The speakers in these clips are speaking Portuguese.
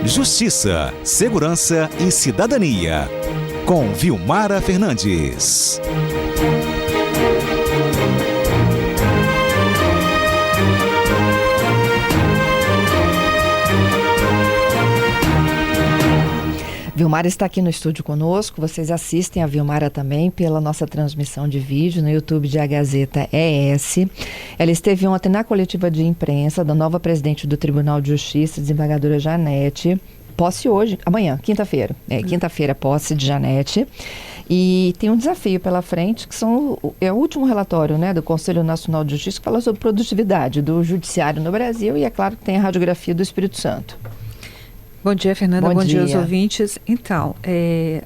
Justiça, Segurança e Cidadania, com Vilmara Fernandes. Vilmara está aqui no estúdio conosco, vocês assistem a Vilmara também pela nossa transmissão de vídeo no YouTube de A Gazeta ES. Ela esteve ontem na coletiva de imprensa da nova presidente do Tribunal de Justiça, desembargadora Janete. Posse hoje, amanhã, quinta-feira. Quinta-feira, posse de Janete. E tem um desafio pela frente, que é o último relatório, né, do Conselho Nacional de Justiça, que fala sobre produtividade do judiciário no Brasil, e é claro que tem a radiografia do Espírito Santo. Bom dia, Fernanda. Bom dia aos ouvintes. Então,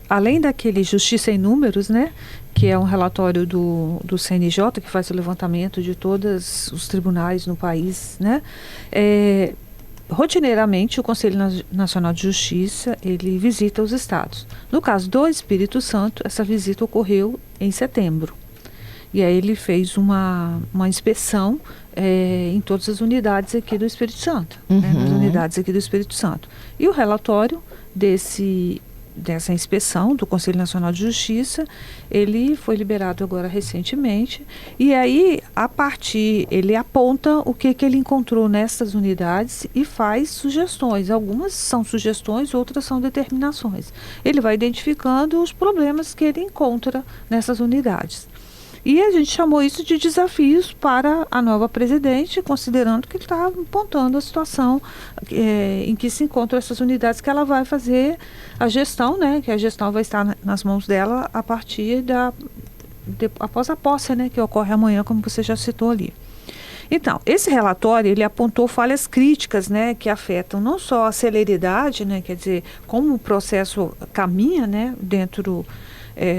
além daquele Justiça em Números, né, que é um relatório do CNJ, que faz o levantamento de todos os tribunais no país, né, rotineiramente o Conselho Nacional de Justiça, ele visita os estados. No caso do Espírito Santo, essa visita ocorreu em setembro. E aí ele fez uma inspeção em todas as unidades aqui do Espírito Santo, né, nas unidades aqui do Espírito Santo. E o relatório dessa inspeção do Conselho Nacional de Justiça, ele foi liberado agora recentemente, e aí, ele aponta o que ele encontrou nessas unidades e faz sugestões. Algumas são sugestões, outras são determinações. Ele vai identificando os problemas que ele encontra nessas unidades. E a gente chamou isso de desafios para a nova presidente, considerando que ele está apontando a situação em que se encontram essas unidades, que ela vai fazer a gestão, né? Que a gestão vai estar nas mãos dela a partir após a posse, né? Que ocorre amanhã, como você já citou ali. Então, esse relatório, ele apontou falhas críticas, né, que afetam não só a celeridade, né, quer dizer, como o processo caminha, né, dentro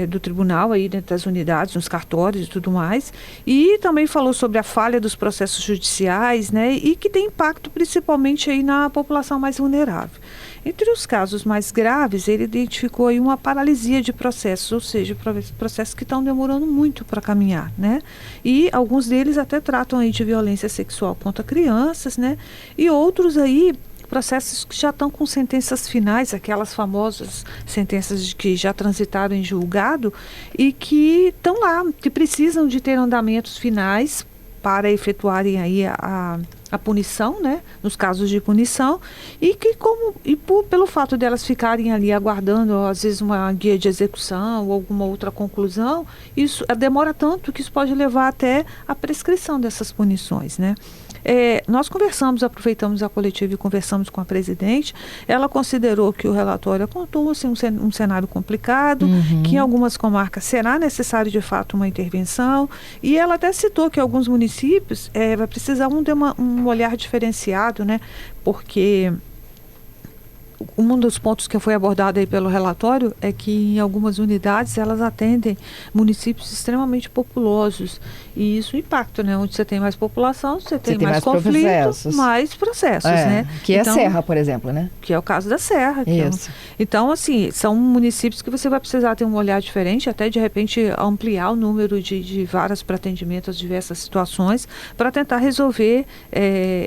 do tribunal, aí dentro das unidades, nos cartórios e tudo mais, e também falou sobre a falha dos processos judiciais, né, e que tem impacto principalmente aí na população mais vulnerável. Entre os casos mais graves, ele identificou aí uma paralisia de processos, ou seja, processos que estão demorando muito para caminhar, né? E alguns deles até tratam aí de violência sexual contra crianças, né? E outros aí, processos que já estão com sentenças finais, aquelas famosas sentenças que já transitaram em julgado e que estão lá, que precisam de ter andamentos finais para efetuarem aí a punição, né, nos casos de punição, e que pelo fato delas ficarem ali aguardando, às vezes, uma guia de execução ou alguma outra conclusão, isso demora tanto que isso pode levar até a prescrição dessas punições, né? Nós aproveitamos a coletiva e conversamos com a presidente. Ela considerou que o relatório apontou assim, um cenário complicado, que em algumas comarcas será necessário de fato uma intervenção, e ela até citou que alguns municípios vai precisar de um olhar diferenciado, né? Porque um dos pontos que foi abordado aí pelo relatório é que em algumas unidades elas atendem municípios extremamente populosos, e isso impacta, né? Onde você tem mais população, você tem mais conflito, mais processos, né? Que é a Serra, por exemplo, né? Que é o caso da Serra. Isso. Então, assim, são municípios que você vai precisar ter um olhar diferente, até de repente ampliar o número de varas para atendimento às diversas situações, para tentar resolver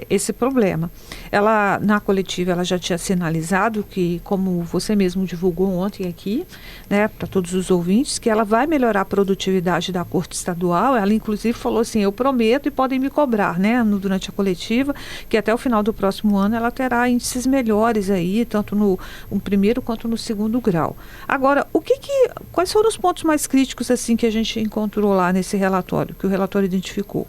esse problema. Ela, na coletiva, ela já tinha sinalizado que, como você mesmo divulgou ontem aqui, né, para todos os ouvintes, que ela vai melhorar a produtividade da Corte Estadual. Ela, inclusive, falou assim, eu prometo e podem me cobrar, né, durante a coletiva, que até o final do próximo ano ela terá índices melhores aí, tanto no primeiro quanto no segundo grau. Agora, quais foram os pontos mais críticos assim que a gente encontrou lá nesse relatório, que o relatório identificou?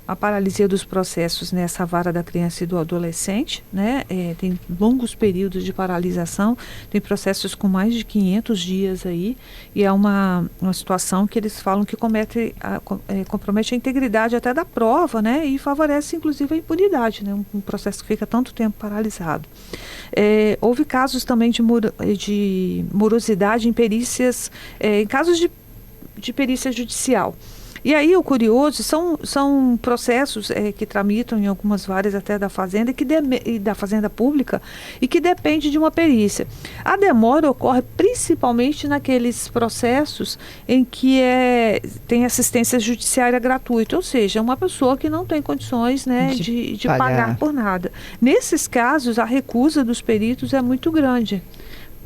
A paralisia dos processos nessa vara da criança e do adolescente, né? Tem longos períodos de paralisação, tem processos com mais de 500 dias aí, e é uma situação que eles falam que compromete a integridade até da prova, né? E favorece inclusive a impunidade, né? Um processo que fica tanto tempo paralisado. Houve casos também de morosidade em perícias, em casos de perícia judicial. E aí o curioso são processos que tramitam em algumas várias até da Fazenda e da Fazenda Pública e que depende de uma perícia. A demora ocorre principalmente naqueles processos em que tem assistência judiciária gratuita, ou seja, uma pessoa que não tem condições, né, de pagar por nada. Nesses casos, a recusa dos peritos é muito grande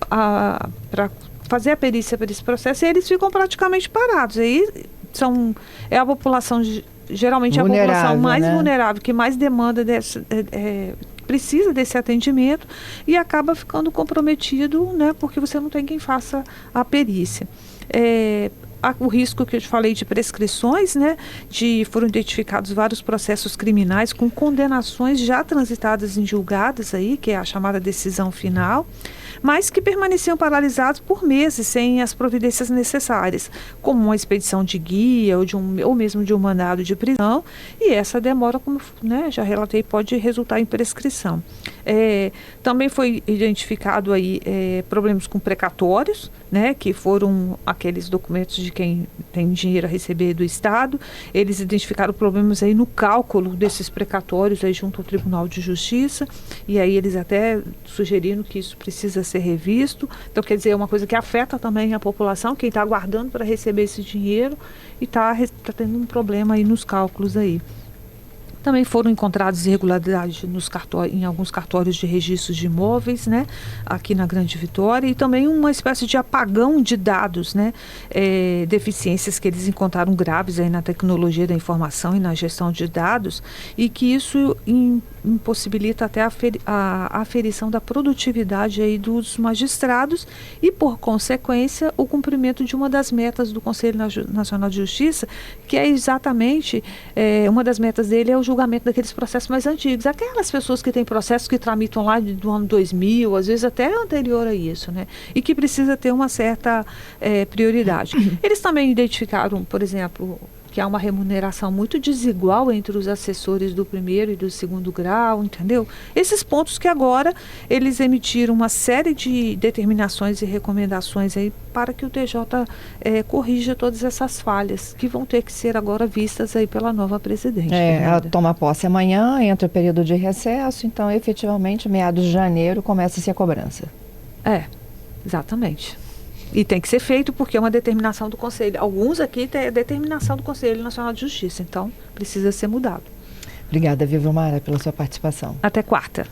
para fazer a perícia para esse processo, e eles ficam praticamente parados. Aí é a população, geralmente vulnerável, a população mais vulnerável, que mais demanda precisa desse atendimento e acaba ficando comprometido, né, porque você não tem quem faça a perícia. O risco que eu te falei de prescrições, né, foram identificados vários processos criminais com condenações já transitadas em julgadas aí, que é a chamada decisão final, mas que permaneciam paralisados por meses sem as providências necessárias, como uma expedição de guia ou mesmo de um mandado de prisão, e essa demora, como, né, já relatei, pode resultar em prescrição. Também foi identificado aí problemas com precatórios, né, que foram aqueles documentos de quem tem dinheiro a receber do Estado. Eles identificaram problemas aí no cálculo desses precatórios aí junto ao Tribunal de Justiça, e aí eles até sugeriram que isso precisa ser revisto. Então, quer dizer, é uma coisa que afeta também a população, quem está aguardando para receber esse dinheiro e está tendo um problema aí nos cálculos aí. Também foram encontradas irregularidades em alguns cartórios de registros de imóveis, né, aqui na Grande Vitória, e também uma espécie de apagão de dados, né, deficiências que eles encontraram graves aí na tecnologia da informação e na gestão de dados, e que isso impossibilita até a aferição da produtividade aí dos magistrados e, por consequência, o cumprimento de uma das metas do Conselho Nacional de Justiça, que é exatamente, uma das metas dele é o julgamento daqueles processos mais antigos. Aquelas pessoas que têm processos que tramitam lá do ano 2000, às vezes até anterior a isso, né? E que precisa ter uma certa prioridade. Eles também identificaram, por exemplo, que há uma remuneração muito desigual entre os assessores do primeiro e do segundo grau, entendeu? Esses pontos que agora eles emitiram uma série de determinações e recomendações aí para que o TJ corrija todas essas falhas que vão ter que ser agora vistas aí pela nova presidente. Ela toma posse amanhã, entra o período de recesso, então efetivamente meados de janeiro começa-se a cobrança. Exatamente. E tem que ser feito porque é uma determinação do Conselho. Alguns aqui têm a determinação do Conselho Nacional de Justiça, então precisa ser mudado. Obrigada, Vilmara, pela sua participação. Até quarta.